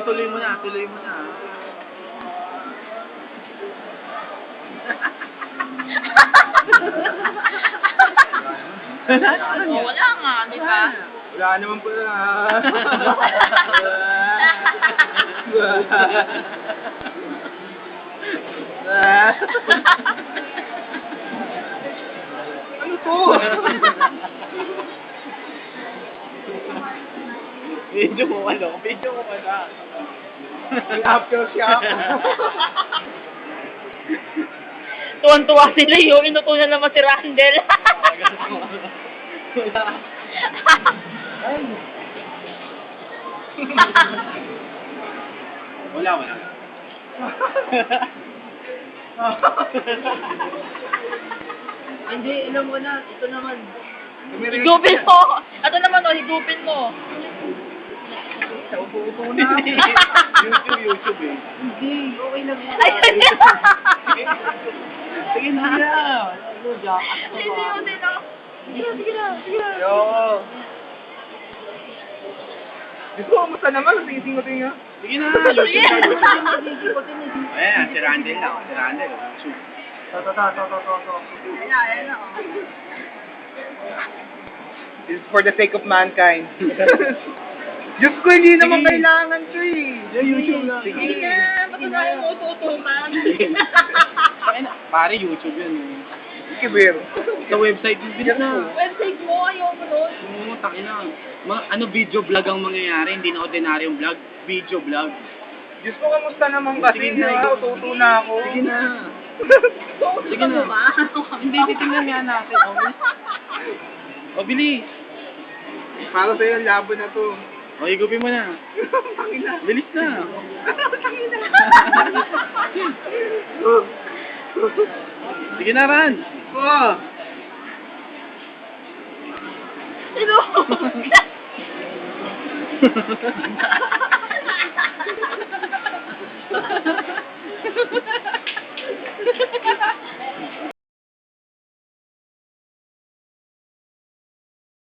tuloy mo na, tuloy mo na. Wala nga, di ba? Wala naman pala. Ano to? Video mo ano? Video mo ano? Aftershock. Tuwan-tuwa sila yung inutunan naman si Randel. Wala, wala. Hindi, alam mo na. Ito naman. Higupin mo! Ito naman o, higupin mo. Sa upo-upo na. YouTube eh. Hindi, okay lang yan. Ay, Sige na. Ano, Jack? Hindi mo din ako. Sige na. Yo. Gusto ko, musta naman? Tingin ko. Sige na. Sige. Ayan, si Randel na. Si Randel. YouTube. Ayan na. This is for the sake of mankind. Diyos ko, hindi naman kailangan to eh. YouTube lang. Sige na. Ba't tayo mo ututukan? Pare, YouTube yun eh. Kibir. Sa website yung bilis na. Website mo, ayaw mo nun. Oo, takin na. Ano video vlog ang mangyayari? Hindi na ordinaryong vlog. Video vlog. Diyos ko, kamusta naman kasi? Sige na, Tuto na ako. Sige na. Sige na. ba? Hindi, titingnan nga natin. O, bilis. Para sa'yo, labo na to. O, higupin mo na. Bilis na. Sige na, Ran. Sino?